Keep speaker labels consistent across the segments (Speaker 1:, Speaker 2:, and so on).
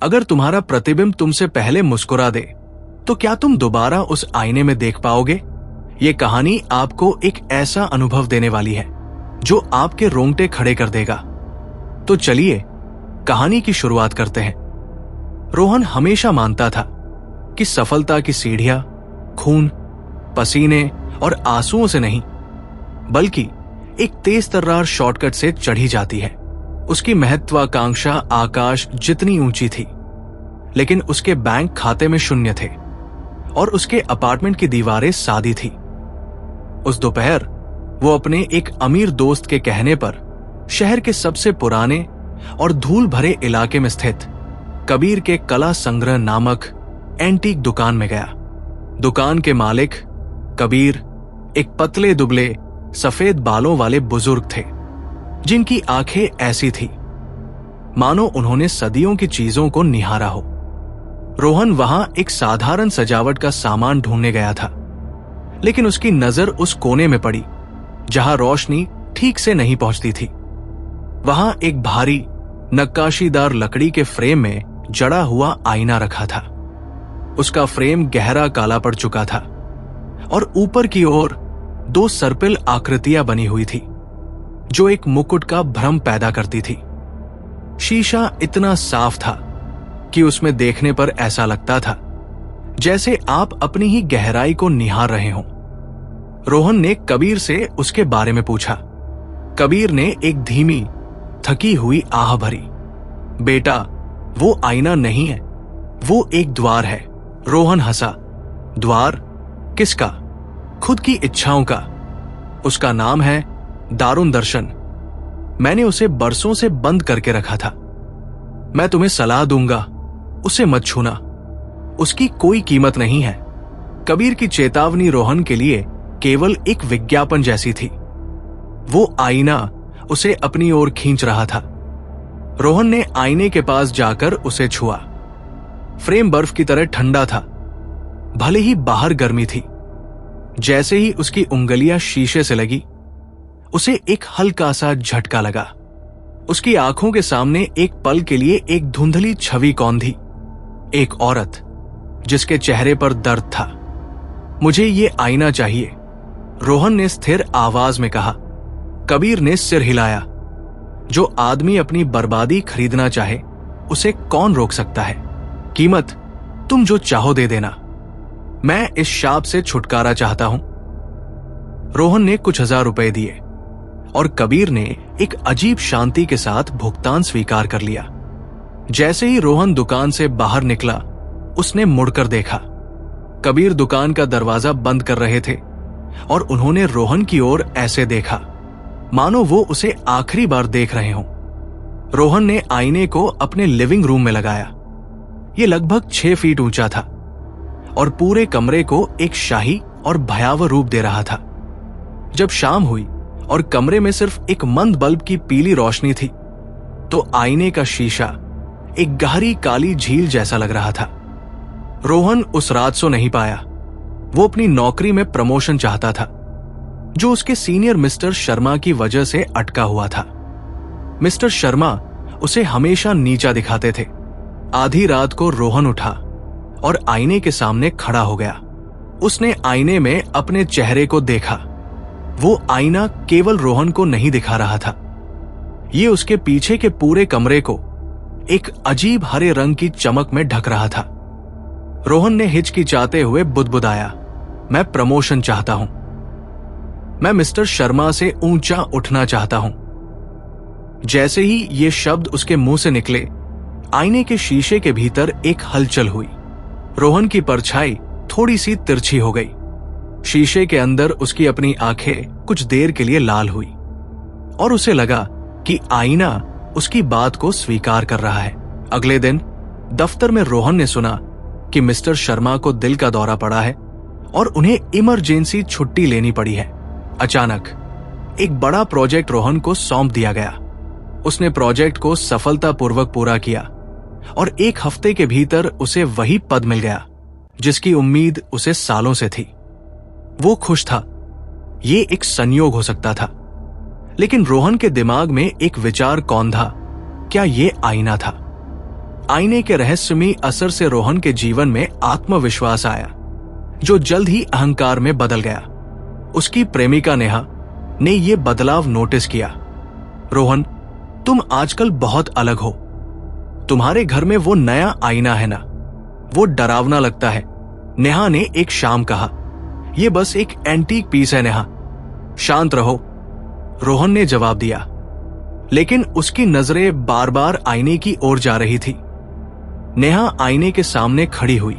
Speaker 1: अगर तुम्हारा प्रतिबिंब तुमसे पहले मुस्कुरा दे तो क्या तुम दोबारा उस आईने में देख पाओगे? ये कहानी आपको एक ऐसा अनुभव देने वाली है जो आपके रोंगटे खड़े कर देगा। तो चलिए कहानी की शुरुआत करते हैं। रोहन हमेशा मानता था कि सफलता की सीढ़ियां खून, पसीने और आंसुओं से नहीं, बल्कि एक तेज तर्रार शॉर्टकट से चढ़ी जाती है। उसकी महत्वाकांक्षा आकाश जितनी ऊंची थी, लेकिन उसके बैंक खाते में शून्य थे और उसके अपार्टमेंट की दीवारें सादी थी। उस दोपहर वो अपने एक अमीर दोस्त के कहने पर शहर के सबसे पुराने और धूल भरे इलाके में स्थित कबीर के कला संग्रह नामक एंटीक दुकान में गया। दुकान के मालिक कबीर एक पतले दुबले सफेद बालों वाले बुजुर्ग थे, जिनकी आंखें ऐसी थी मानो उन्होंने सदियों की चीजों को निहारा हो। रोहन वहां एक साधारण सजावट का सामान ढूंढने गया था, लेकिन उसकी नजर उस कोने में पड़ी जहां रोशनी ठीक से नहीं पहुंचती थी। वहां एक भारी नक्काशीदार लकड़ी के फ्रेम में जड़ा हुआ आईना रखा था। उसका फ्रेम गहरा काला पड़ चुका था और ऊपर की ओर दो सर्पिल आकृतियां बनी हुई थी जो एक मुकुट का भ्रम पैदा करती थी। शीशा इतना साफ था कि उसमें देखने पर ऐसा लगता था जैसे आप अपनी ही गहराई को निहार रहे हों। रोहन ने कबीर से उसके बारे में पूछा। कबीर ने एक धीमी, थकी हुई आह भरी। बेटा, वो आईना नहीं है, वो एक द्वार है। रोहन हंसा। द्वार? किसका? खुद की इच्छाओं का। उसका नाम है दारुण दर्शन। मैंने उसे बरसों से बंद करके रखा था। मैं तुम्हें सलाह दूंगा, उसे मत छूना। उसकी कोई कीमत नहीं है। कबीर की चेतावनी रोहन के लिए केवल एक विज्ञापन जैसी थी। वो आईना उसे अपनी ओर खींच रहा था। रोहन ने आईने के पास जाकर उसे छुआ। फ्रेम बर्फ की तरह ठंडा था, भले ही बाहर गर्मी थी। जैसे ही उसकी उंगलियां शीशे से लगी, उसे एक हल्का सा झटका लगा। उसकी आंखों के सामने एक पल के लिए एक धुंधली छवि कौंधी। एक औरत जिसके चेहरे पर दर्द था। मुझे ये आईना चाहिए, रोहन ने स्थिर आवाज में कहा। कबीर ने सिर हिलाया। जो आदमी अपनी बर्बादी खरीदना चाहे उसे कौन रोक सकता है? कीमत तुम जो चाहो दे देना। मैं इस शाप से छुटकारा चाहता हूं। रोहन ने कुछ हजार रुपए दिए और कबीर ने एक अजीब शांति के साथ भुगतान स्वीकार कर लिया। जैसे ही रोहन दुकान से बाहर निकला, उसने मुड़कर देखा। कबीर दुकान का दरवाजा बंद कर रहे थे और उन्होंने रोहन की ओर ऐसे देखा मानो वो उसे आखिरी बार देख रहे हों। रोहन ने आईने को अपने लिविंग रूम में लगाया। यह लगभग 6 फीट ऊंचा था और पूरे कमरे को एक शाही और भयावह रूप दे रहा था। जब शाम हुई और कमरे में सिर्फ एक मंद बल्ब की पीली रोशनी थी, तो आईने का शीशा एक गहरी काली झील जैसा लग रहा था। रोहन उस रात सो नहीं पाया। वो अपनी नौकरी में प्रमोशन चाहता था, जो उसके सीनियर मिस्टर शर्मा की वजह से अटका हुआ था। मिस्टर शर्मा उसे हमेशा नीचा दिखाते थे। आधी रात को रोहन उठा और आईने के सामने खड़ा हो गया। उसने आईने में अपने चेहरे को देखा। वो आईना केवल रोहन को नहीं दिखा रहा था, ये उसके पीछे के पूरे कमरे को एक अजीब हरे रंग की चमक में ढक रहा था। रोहन ने हिचकिचाते हुए बुदबुदाया, मैं प्रमोशन चाहता हूं। मैं मिस्टर शर्मा से ऊंचा उठना चाहता हूं। जैसे ही ये शब्द उसके मुंह से निकले, आईने के शीशे के भीतर एक हलचल हुई। रोहन की परछाई थोड़ी सी तिरछी हो गई। शीशे के अंदर उसकी अपनी आंखें कुछ देर के लिए लाल हुई और उसे लगा कि आईना उसकी बात को स्वीकार कर रहा है। अगले दिन दफ्तर में रोहन ने सुना कि मिस्टर शर्मा को दिल का दौरा पड़ा है और उन्हें इमरजेंसी छुट्टी लेनी पड़ी है। अचानक एक बड़ा प्रोजेक्ट रोहन को सौंप दिया गया। उसने प्रोजेक्ट को सफलतापूर्वक पूरा किया और 1 हफ्ते के भीतर उसे वही पद मिल गया जिसकी उम्मीद उसे सालों से थी। वो खुश था। ये एक संयोग हो सकता था, लेकिन रोहन के दिमाग में एक विचार कौंधा, क्या ये आईना था? आईने के रहस्यमयी असर से रोहन के जीवन में आत्मविश्वास आया, जो जल्द ही अहंकार में बदल गया। उसकी प्रेमिका नेहा ने यह बदलाव नोटिस किया। रोहन, तुम आजकल बहुत अलग हो। तुम्हारे घर में वो नया आईना है ना, वो डरावना लगता है। नेहा ने एक शाम कहा। यह बस एक एंटीक पीस है नेहा, शांत रहो, रोहन ने जवाब दिया। लेकिन उसकी नजरें बार बार आईने की ओर जा रही थी। नेहा आईने के सामने खड़ी हुई।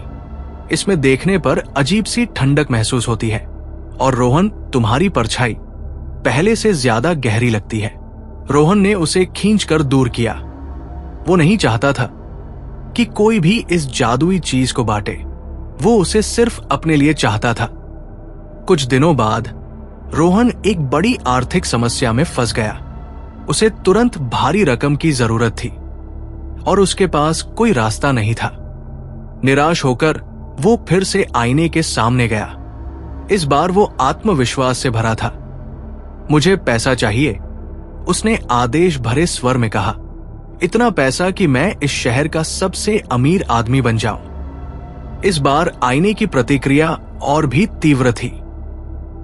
Speaker 1: इसमें देखने पर अजीब सी ठंडक महसूस होती है, और रोहन, तुम्हारी परछाई पहले से ज्यादा गहरी लगती है। रोहन ने उसे खींचकर दूर किया। वो नहीं चाहता था कि कोई भी इस जादुई चीज को बांटे। वो उसे सिर्फ अपने लिए चाहता था। कुछ दिनों बाद रोहन एक बड़ी आर्थिक समस्या में फंस गया। उसे तुरंत भारी रकम की जरूरत थी और उसके पास कोई रास्ता नहीं था। निराश होकर वो फिर से आईने के सामने गया। इस बार वो आत्मविश्वास से भरा था। मुझे पैसा चाहिए, उसने आदेश भरे स्वर में कहा। इतना पैसा कि मैं इस शहर का सबसे अमीर आदमी बन जाऊं। इस बार आईने की प्रतिक्रिया और भी तीव्र थी।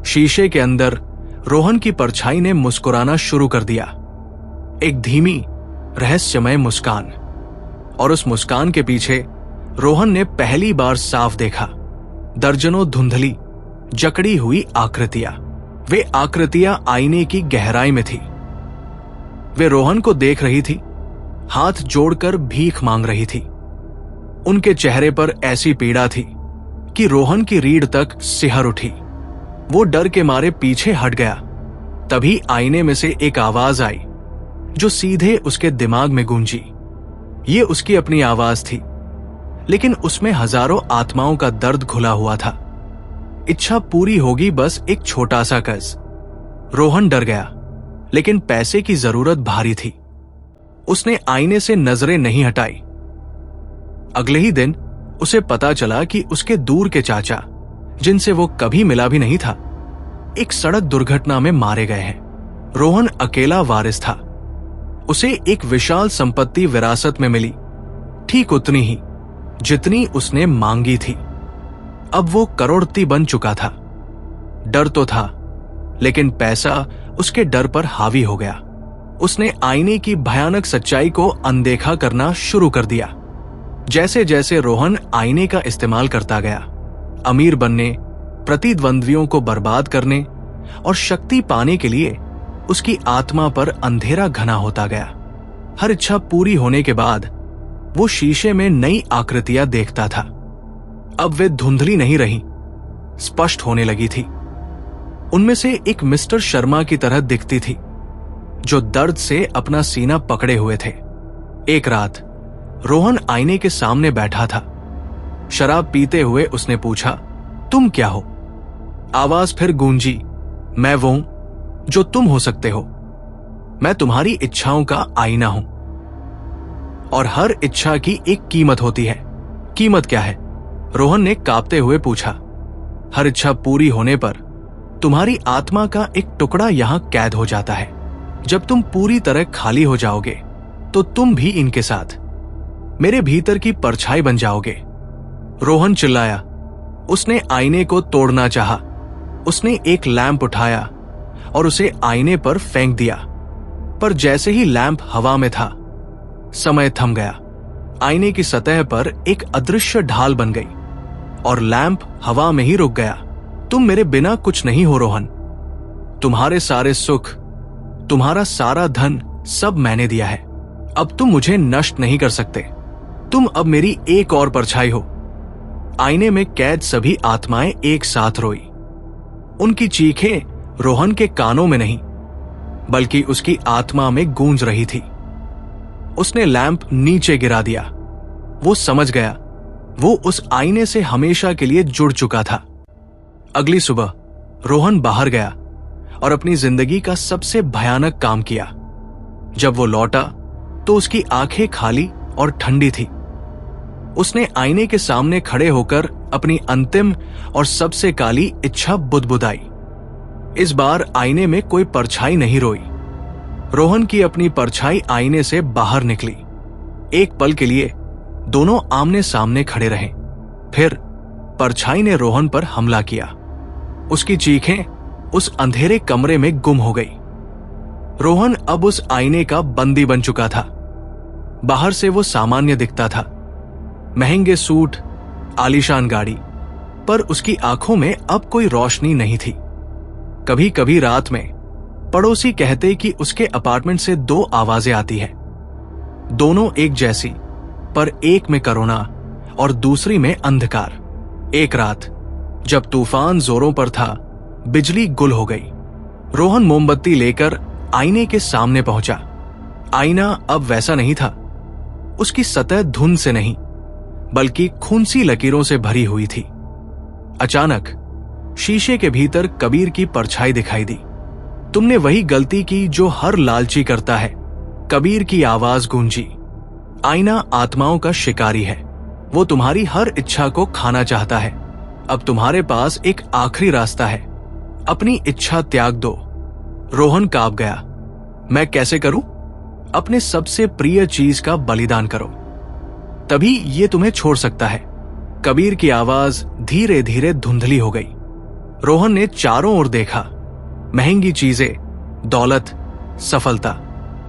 Speaker 1: शीशे के अंदर रोहन की परछाई ने मुस्कुराना शुरू कर दिया, एक धीमी रहस्यमय मुस्कान। और उस मुस्कान के पीछे रोहन ने पहली बार साफ देखा दर्जनों धुंधली जकड़ी हुई आकृतियां। वे आकृतियां आईने की गहराई में थी। वे रोहन को देख रही थी, हाथ जोड़कर भीख मांग रही थी। उनके चेहरे पर ऐसी पीड़ा थी कि रोहन की रीढ़ तक सिहर उठी। वो डर के मारे पीछे हट गया। तभी आईने में से एक आवाज आई जो सीधे उसके दिमाग में गूंजी। ये उसकी अपनी आवाज थी, लेकिन उसमें हजारों आत्माओं का दर्द घुला हुआ था। इच्छा पूरी होगी, बस एक छोटा सा कर्ज। रोहन डर गया, लेकिन पैसे की जरूरत भारी थी। उसने आईने से नजरें नहीं हटाई। अगले ही दिन उसे पता चला कि उसके दूर के चाचा, जिनसे वो कभी मिला भी नहीं था, एक सड़क दुर्घटना में मारे गए हैं। रोहन अकेला वारिस था। उसे एक विशाल संपत्ति विरासत में मिली, ठीक उतनी ही जितनी उसने मांगी थी। अब वो करोड़पति बन चुका था। डर तो था, लेकिन पैसा उसके डर पर हावी हो गया। उसने आईने की भयानक सच्चाई को अनदेखा करना शुरू कर दिया। जैसे जैसे रोहन आईने का इस्तेमाल करता गया, अमीर बनने, प्रतिद्वंद्वियों को बर्बाद करने और शक्ति पाने के लिए उसकी आत्मा पर अंधेरा घना होता गया। हर इच्छा पूरी होने के बाद वो शीशे में नई आकृतियां देखता था। अब वे धुंधली नहीं रही, स्पष्ट होने लगी थी। उनमें से एक मिस्टर शर्मा की तरह दिखती थी, जो दर्द से अपना सीना पकड़े हुए थे। एक रात रोहन आईने के सामने बैठा था। शराब पीते हुए उसने पूछा, तुम क्या हो? आवाज फिर गूंजी, मैं वो हूं जो तुम हो सकते हो। मैं तुम्हारी इच्छाओं का आईना हूं, और हर इच्छा की एक कीमत होती है। कीमत क्या है? रोहन ने कांपते हुए पूछा। हर इच्छा पूरी होने पर तुम्हारी आत्मा का एक टुकड़ा यहां कैद हो जाता है। जब तुम पूरी तरह खाली हो जाओगे तो तुम भी इनके साथ मेरे भीतर की परछाई बन जाओगे। रोहन चिल्लाया। उसने आईने को तोड़ना चाहा। उसने एक लैंप उठाया और उसे आईने पर फेंक दिया, पर जैसे ही लैंप हवा में था, समय थम गया। आईने की सतह पर एक अदृश्य ढाल बन गई और लैंप हवा में ही रुक गया। तुम मेरे बिना कुछ नहीं हो रोहन। तुम्हारे सारे सुख, तुम्हारा सारा धन, सब मैंने दिया है। अब तुम मुझे नष्ट नहीं कर सकते। तुम अब मेरी एक और परछाई हो। आईने में कैद सभी आत्माएं एक साथ रोई। उनकी चीखें रोहन के कानों में नहीं, बल्कि उसकी आत्मा में गूंज रही थी। उसने लैंप नीचे गिरा दिया। वो समझ गया, वो उस आईने से हमेशा के लिए जुड़ चुका था। अगली सुबह रोहन बाहर गया और अपनी जिंदगी का सबसे भयानक काम किया। जब वो लौटा तो उसकी आंखें खाली और ठंडी थी। उसने आईने के सामने खड़े होकर अपनी अंतिम और सबसे काली इच्छा बुदबुदाई। इस बार आईने में कोई परछाई नहीं रोई। रोहन की अपनी परछाई आईने से बाहर निकली। एक पल के लिए दोनों आमने सामने खड़े रहे। फिर परछाई ने रोहन पर हमला किया। उसकी चीखें उस अंधेरे कमरे में गुम हो गई। रोहन अब उस आईने का बंदी बन चुका था। बाहर से वो सामान्य दिखता था, महंगे सूट, आलीशान गाड़ी, पर उसकी आंखों में अब कोई रोशनी नहीं थी। कभी कभी रात में पड़ोसी कहते कि उसके अपार्टमेंट से 2 आवाजें आती हैं, दोनों एक जैसी, पर एक में करुणा और दूसरी में अंधकार। एक रात जब तूफान जोरों पर था, बिजली गुल हो गई। रोहन मोमबत्ती लेकर आईने के सामने पहुंचा। आईना अब वैसा नहीं था। उसकी सतह धुंध से नहीं, बल्कि खूंसी लकीरों से भरी हुई थी। अचानक शीशे के भीतर कबीर की परछाई दिखाई दी। तुमने वही गलती की जो हर लालची करता है, कबीर की आवाज गूंजी। आईना आत्माओं का शिकारी है। वो तुम्हारी हर इच्छा को खाना चाहता है। अब तुम्हारे पास एक आखिरी रास्ता है, अपनी इच्छा त्याग दो। रोहन कांप गया। मैं कैसे करूं? अपने सबसे प्रिय चीज का बलिदान करो, तभी ये तुम्हें छोड़ सकता है। कबीर की आवाज धीरे धीरे धुंधली हो गई। रोहन ने चारों ओर देखा, महंगी चीजें, दौलत, सफलता,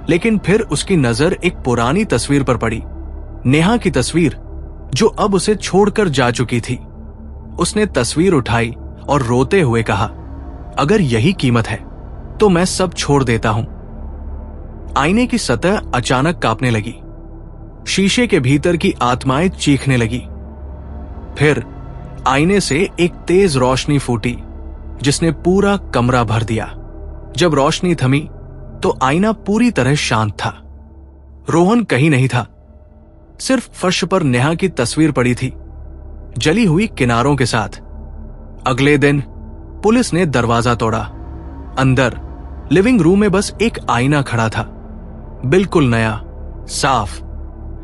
Speaker 1: लेकिन फिर उसकी नजर एक पुरानी तस्वीर पर पड़ी, नेहा की तस्वीर, जो अब उसे छोड़कर जा चुकी थी। उसने तस्वीर उठाई और रोते हुए कहा, अगर यही कीमत है तो मैं सब छोड़ देता हूं। आईने की सतह अचानक कांपने लगी। शीशे के भीतर की आत्माएं चीखने लगी। फिर आईने से एक तेज रोशनी फूटी, जिसने पूरा कमरा भर दिया। जब रोशनी थमी तो आईना पूरी तरह शांत था। रोहन कहीं नहीं था, सिर्फ फर्श पर नेहा की तस्वीर पड़ी थी, जली हुई किनारों के साथ। अगले दिन पुलिस ने दरवाजा तोड़ा। अंदर लिविंग रूम में बस एक आईना खड़ा था, बिल्कुल नया, साफ,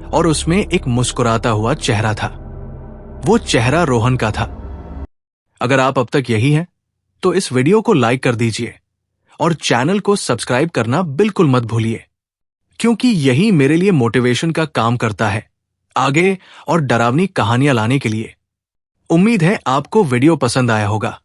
Speaker 1: और उसमें एक मुस्कुराता हुआ चेहरा था। वो चेहरा रोहन का था। अगर आप अब तक यही हैं, तो इस वीडियो को लाइक कर दीजिए और चैनल को सब्सक्राइब करना बिल्कुल मत भूलिए, क्योंकि यही मेरे लिए मोटिवेशन का काम करता है, आगे और डरावनी कहानियां लाने के लिए। उम्मीद है आपको वीडियो पसंद आया होगा।